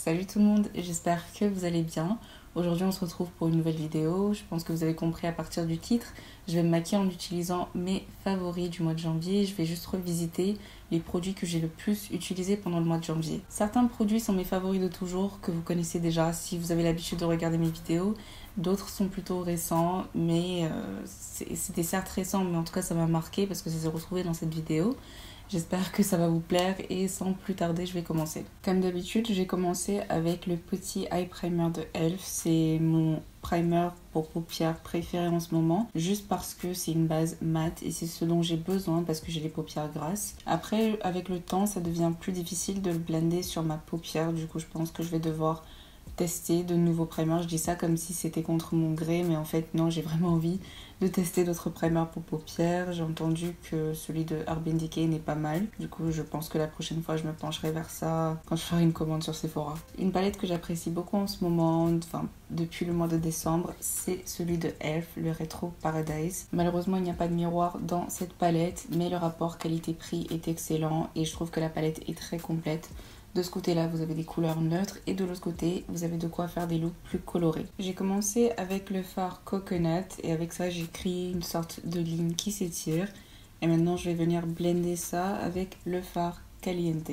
Salut tout le monde, j'espère que vous allez bien. Aujourd'hui on se retrouve pour une nouvelle vidéo. Je pense que vous avez compris à partir du titre. Je vais me maquiller en utilisant mes favoris du mois de janvier. Je vais juste revisiter les produits que j'ai le plus utilisés pendant le mois de janvier. Certains produits sont mes favoris de toujours, que vous connaissez déjà si vous avez l'habitude de regarder mes vidéos. D'autres sont plutôt récents, mais c'était certes récent, mais en tout cas ça m'a marqué parce que ça s'est retrouvé dans cette vidéo. J'espère que ça va vous plaire et sans plus tarder, je vais commencer. Comme d'habitude, j'ai commencé avec le petit eye primer de e.l.f. C'est mon primer pour paupières préféré en ce moment, juste parce que c'est une base mat et c'est ce dont j'ai besoin parce que j'ai les paupières grasses. Après, avec le temps, ça devient plus difficile de le blender sur ma paupière. Du coup, je pense que je vais devoir tester de nouveaux primers. Je dis ça comme si c'était contre mon gré, mais en fait non, j'ai vraiment envie de tester d'autres primers pour paupières. J'ai entendu que celui de Urban Decay n'est pas mal. Du coup, je pense que la prochaine fois, je me pencherai vers ça quand je ferai une commande sur Sephora. Une palette que j'apprécie beaucoup en ce moment, enfin depuis le mois de décembre, c'est celui de e.l.f., le Retro Paradise. Malheureusement, il n'y a pas de miroir dans cette palette, mais le rapport qualité-prix est excellent et je trouve que la palette est très complète. De ce côté-là, vous avez des couleurs neutres et de l'autre côté, vous avez de quoi faire des looks plus colorés. J'ai commencé avec le fard Coconut et avec ça, j'ai créé une sorte de ligne qui s'étire. Et maintenant, je vais venir blender ça avec le fard Caliente.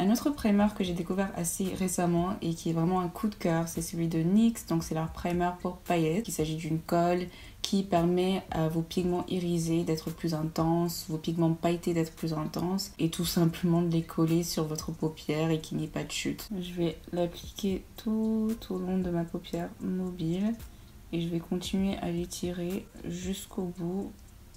Un autre primer que j'ai découvert assez récemment et qui est vraiment un coup de cœur, c'est celui de NYX. Donc c'est leur primer pour paillettes. Il s'agit d'une colle qui permet à vos pigments irisés d'être plus intenses, vos pigments pailletés d'être plus intenses et tout simplement de les coller sur votre paupière et qu'il n'y ait pas de chute. Je vais l'appliquer tout au long de ma paupière mobile et je vais continuer à l'étirer jusqu'au bout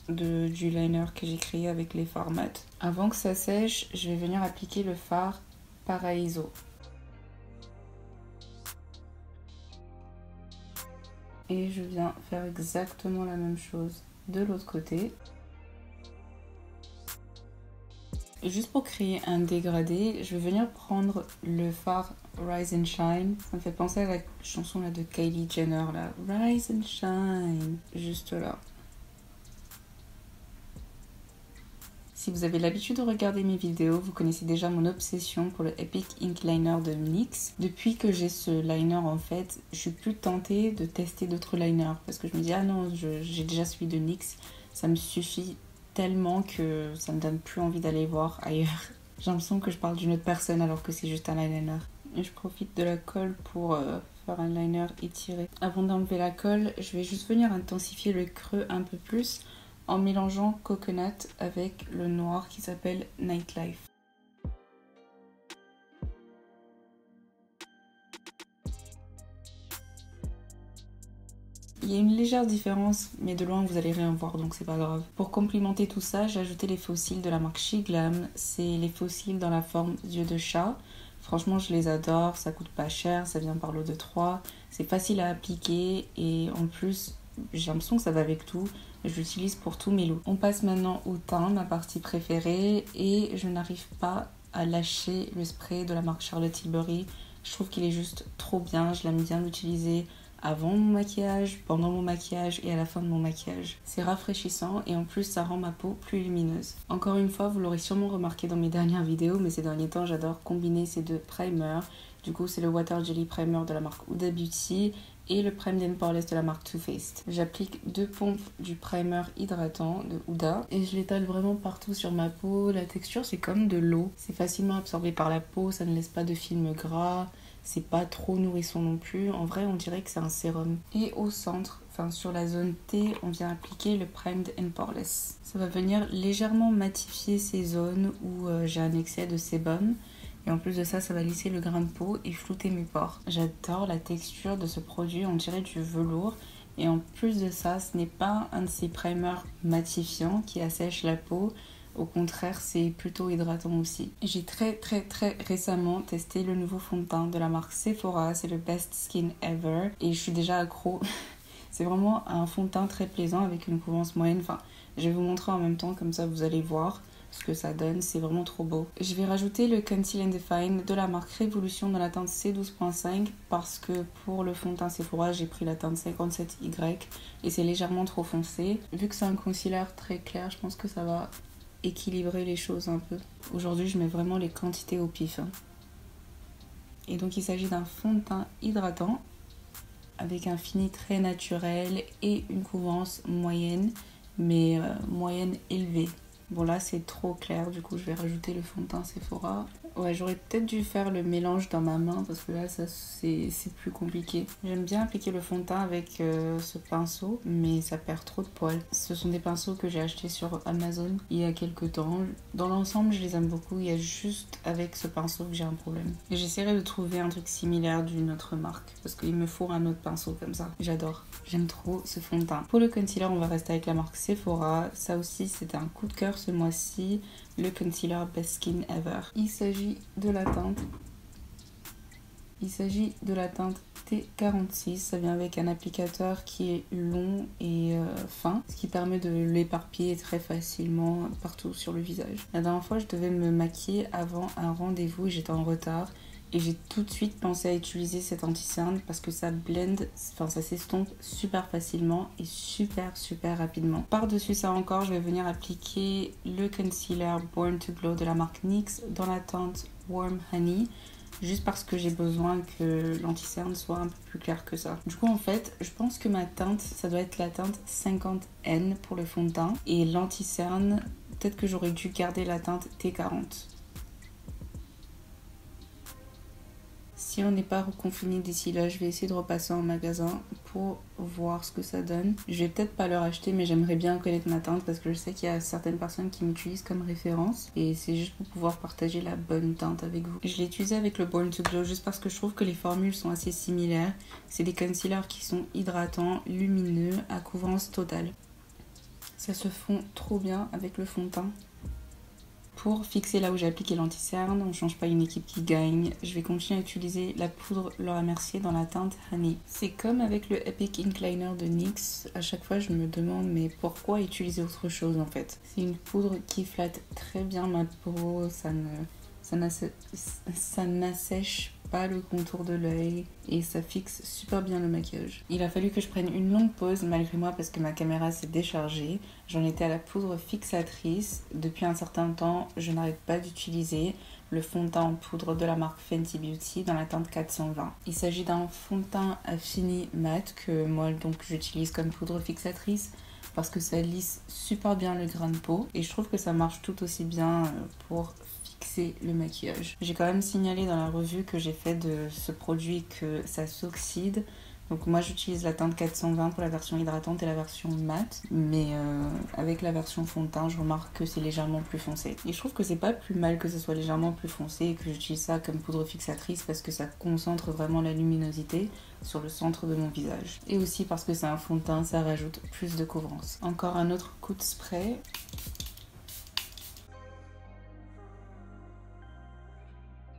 du liner que j'ai créé avec les fards mat. Avant que ça sèche, je vais venir appliquer le fard Paraiso. Et je viens faire exactement la même chose de l'autre côté. Et juste pour créer un dégradé, je vais venir prendre le fard Rise and Shine. Ça me fait penser à la chanson là de Kylie Jenner là. Rise and Shine. Juste là. Si vous avez l'habitude de regarder mes vidéos, vous connaissez déjà mon obsession pour le Epic Ink Liner de NYX. Depuis que j'ai ce liner en fait, je suis plus tentée de tester d'autres liners parce que je me dis ah non, j'ai déjà celui de NYX, ça me suffit tellement que ça me donne plus envie d'aller voir ailleurs. J'ai l'impression que je parle d'une autre personne alors que c'est juste un liner. Et je profite de la colle pour faire un liner étiré. Avant d'enlever la colle, je vais juste venir intensifier le creux un peu plus en mélangeant Coconut avec le noir qui s'appelle Nightlife. Il y a une légère différence, mais de loin vous allez rien voir donc c'est pas grave. Pour complimenter tout ça, j'ai ajouté les faux cils de la marque She Glam. C'est les faux cils dans la forme yeux de chat. Franchement je les adore, ça coûte pas cher, ça vient par lot de 3. C'est facile à appliquer et en plus j'ai l'impression que ça va avec tout. Je l'utilise pour tous mes looks. On passe maintenant au teint, ma partie préférée. Et je n'arrive pas à lâcher le spray de la marque Charlotte Tilbury. Je trouve qu'il est juste trop bien. Je l'aime bien l'utiliser avant mon maquillage, pendant mon maquillage et à la fin de mon maquillage. C'est rafraîchissant et en plus ça rend ma peau plus lumineuse. Encore une fois, vous l'aurez sûrement remarqué dans mes dernières vidéos, mais ces derniers temps j'adore combiner ces deux primers. Du coup c'est le Water Jelly Primer de la marque Huda Beauty et le Prime and Poreless de la marque Too Faced. J'applique 2 pompes du primer hydratant de Huda et je l'étale vraiment partout sur ma peau. La texture c'est comme de l'eau, c'est facilement absorbé par la peau, ça ne laisse pas de film gras, c'est pas trop nourrissant non plus. En vrai on dirait que c'est un sérum. Et au centre, enfin sur la zone T, on vient appliquer le Primed and Poreless. Ça va venir légèrement matifier ces zones où j'ai un excès de sébum. Et en plus de ça, ça va lisser le grain de peau et flouter mes pores. J'adore la texture de ce produit, on dirait du velours. Et en plus de ça, ce n'est pas un de ces primers matifiants qui assèchent la peau. Au contraire, c'est plutôt hydratant aussi. J'ai très récemment testé le nouveau fond de teint de la marque Sephora. C'est le Best Skin Ever. Et je suis déjà accro. C'est vraiment un fond de teint très plaisant avec une couvrance moyenne. Enfin, je vais vous montrer en même temps, comme ça vous allez voir ce que ça donne, c'est vraiment trop beau. Je vais rajouter le Conceal and Define de la marque Révolution dans la teinte C12.5 parce que pour le fond de teint Sephora, j'ai pris la teinte 57Y et c'est légèrement trop foncé. Vu que c'est un concealer très clair, je pense que ça va équilibrer les choses un peu. Aujourd'hui, je mets vraiment les quantités au pif. Et donc, il s'agit d'un fond de teint hydratant avec un fini très naturel et une couvrance moyenne, mais moyenne élevée. Bon là c'est trop clair, du coup je vais rajouter le fond de teint Sephora. Ouais, j'aurais peut-être dû faire le mélange dans ma main parce que là ça c'est plus compliqué. J'aime bien appliquer le fond de teint avec ce pinceau, mais ça perd trop de poils. Ce sont des pinceaux que j'ai achetés sur Amazon il y a quelques temps. Dans l'ensemble je les aime beaucoup, il y a juste avec ce pinceau que j'ai un problème. Et j'essaierai de trouver un truc similaire d'une autre marque parce qu'il me faut un autre pinceau comme ça. J'adore, j'aime trop ce fond de teint. Pour le concealer on va rester avec la marque Sephora. Ça aussi c'était un coup de cœur ce mois-ci, le concealer Best Skin Ever. Il s'agit de la teinte T46. Ça vient avec un applicateur qui est long et fin, ce qui permet de l'éparpiller très facilement partout sur le visage. La dernière fois, je devais me maquiller avant un rendez-vous et j'étais en retard. Et j'ai tout de suite pensé à utiliser cet anti-cerne parce que ça blend, enfin ça s'estompe super facilement et super rapidement. Par-dessus ça encore, je vais venir appliquer le concealer Born to Glow de la marque NYX dans la teinte Warm Honey. Juste parce que j'ai besoin que l'anti-cerne soit un peu plus clair que ça. Du coup en fait, je pense que ma teinte, ça doit être la teinte 50N pour le fond de teint. Et l'anti-cerne, peut-être que j'aurais dû garder la teinte T40. Si on n'est pas reconfiné d'ici là, je vais essayer de repasser en magasin pour voir ce que ça donne. Je vais peut-être pas leur acheter, mais j'aimerais bien connaître ma teinte parce que je sais qu'il y a certaines personnes qui m'utilisent comme référence. Et c'est juste pour pouvoir partager la bonne teinte avec vous. Je l'ai utilisé avec le Born to Glow juste parce que je trouve que les formules sont assez similaires. C'est des concealers qui sont hydratants, lumineux, à couvrance totale. Ça se fond trop bien avec le fond de teint. Pour fixer là où j'ai appliqué l'anti-cerne, on ne change pas une équipe qui gagne. Je vais continuer à utiliser la poudre Laura Mercier dans la teinte Honey. C'est comme avec le Epic Ink Liner de NYX. À chaque fois, je me demande mais pourquoi utiliser autre chose en fait. C'est une poudre qui flatte très bien ma peau, ça n'assèche pas le contour de l'œil et ça fixe super bien le maquillage. Il a fallu que je prenne une longue pause malgré moi parce que ma caméra s'est déchargée. J'en étais à la poudre fixatrice. Depuis un certain temps, je n'arrête pas d'utiliser le fond de teint en poudre de la marque Fenty Beauty dans la teinte 420. Il s'agit d'un fond de teint à fini mat que moi donc j'utilise comme poudre fixatrice parce que ça lisse super bien le grain de peau et je trouve que ça marche tout aussi bien pour fixer le maquillage. J'ai quand même signalé dans la revue que j'ai fait de ce produit que ça s'oxyde. Donc moi j'utilise la teinte 420 pour la version hydratante et la version mat, mais avec la version fond de teint je remarque que c'est légèrement plus foncé. Et je trouve que c'est pas plus mal que ce soit légèrement plus foncé et que j'utilise ça comme poudre fixatrice parce que ça concentre vraiment la luminosité sur le centre de mon visage. Et aussi parce que c'est un fond de teint, ça rajoute plus de couvrance. Encore un autre coup de spray.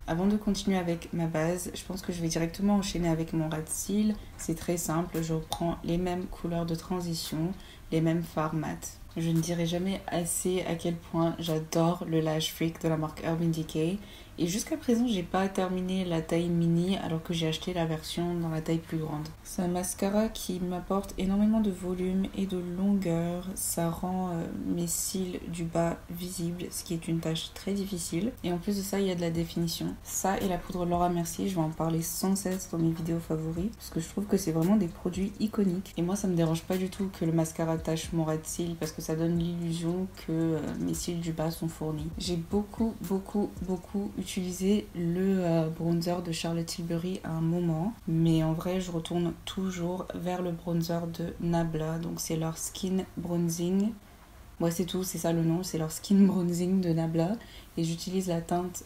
Avant de continuer avec ma base, je pense que je vais directement enchaîner avec mon ras de cils. C'est très simple, je reprends les mêmes couleurs de transition, les mêmes fards mat. Je ne dirai jamais assez à quel point j'adore le Lash Freak de la marque Urban Decay. Et jusqu'à présent, j'ai pas terminé la taille mini alors que j'ai acheté la version dans la taille plus grande. C'est un mascara qui m'apporte énormément de volume et de longueur. Ça rend mes cils du bas visibles, ce qui est une tâche très difficile. Et en plus de ça, il y a de la définition. Ça et la poudre Laura Mercier, je vais en parler sans cesse dans mes vidéos favoris parce que je trouve que c'est vraiment des produits iconiques. Et moi, ça me dérange pas du tout que le mascara tache mon ras de cils parce que ça donne l'illusion que mes cils du bas sont fournis. J'ai beaucoup utilisé le bronzer de Charlotte Tilbury à un moment, mais en vrai je retourne toujours vers le bronzer de Nabla, donc c'est leur Skin Bronzing. Ouais, c'est tout, c'est ça le nom, c'est leur Skin Bronzing de Nabla et j'utilise la teinte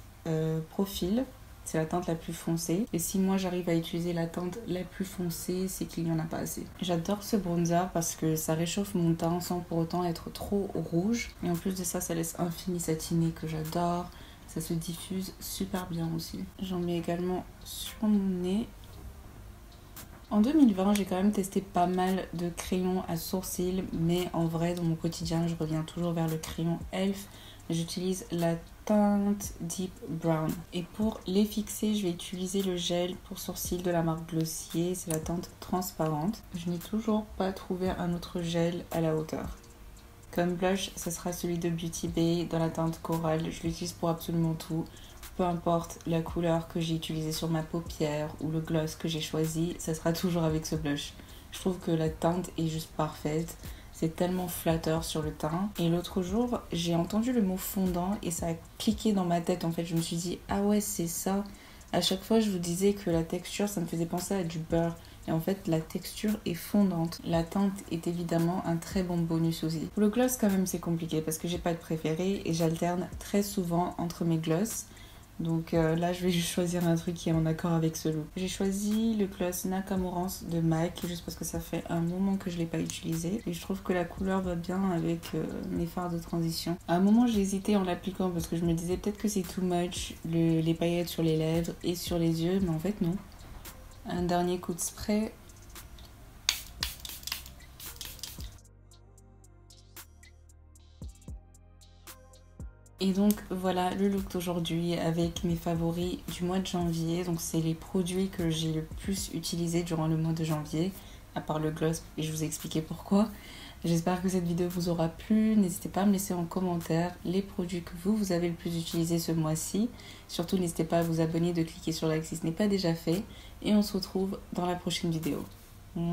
Profil. C'est la teinte la plus foncée. Et si moi j'arrive à utiliser la teinte la plus foncée, c'est qu'il n'y en a pas assez. J'adore ce bronzer parce que ça réchauffe mon teint sans pour autant être trop rouge. Et en plus de ça, ça laisse un fini satiné que j'adore. Ça se diffuse super bien aussi. J'en mets également sur mon nez. En 2020, j'ai quand même testé pas mal de crayons à sourcils. Mais en vrai, dans mon quotidien, je reviens toujours vers le crayon Elf. J'utilise la teinte Deep Brown. Et pour les fixer, je vais utiliser le gel pour sourcils de la marque Glossier. C'est la teinte transparente. Je n'ai toujours pas trouvé un autre gel à la hauteur Comme blush, ce sera celui de Beauty Bay dans la teinte Coral. Je l'utilise pour absolument tout. Peu importe la couleur que j'ai utilisée sur ma paupière ou le gloss que j'ai choisi, ça sera toujours avec ce blush. Je trouve que la teinte est juste parfaite. C'est tellement flatteur sur le teint. Et l'autre jour, j'ai entendu le mot fondant et ça a cliqué dans ma tête. En fait, je me suis dit, ah ouais, c'est ça. À chaque fois, je vous disais que la texture, ça me faisait penser à du beurre. Et en fait, la texture est fondante. La teinte est évidemment un très bon bonus aussi. Pour le gloss, quand même, c'est compliqué parce que j'ai pas de préféré et j'alterne très souvent entre mes gloss. Donc là, je vais juste choisir un truc qui est en accord avec ce look. J'ai choisi le gloss Nakamurance de MAC, juste parce que ça fait un moment que je ne l'ai pas utilisé. Et je trouve que la couleur va bien avec mes fards de transition. À un moment, j'ai hésité en l'appliquant parce que je me disais peut-être que c'est too much, les paillettes sur les lèvres et sur les yeux, mais en fait non. Un dernier coup de spray. Et donc voilà le look d'aujourd'hui avec mes favoris du mois de janvier. Donc c'est les produits que j'ai le plus utilisés durant le mois de janvier, à part le gloss, et je vous ai expliqué pourquoi. J'espère que cette vidéo vous aura plu. N'hésitez pas à me laisser en commentaire les produits que vous avez le plus utilisés ce mois-ci. Surtout n'hésitez pas à vous abonner, de cliquer sur like si ce n'est pas déjà fait. Et on se retrouve dans la prochaine vidéo. Mouah.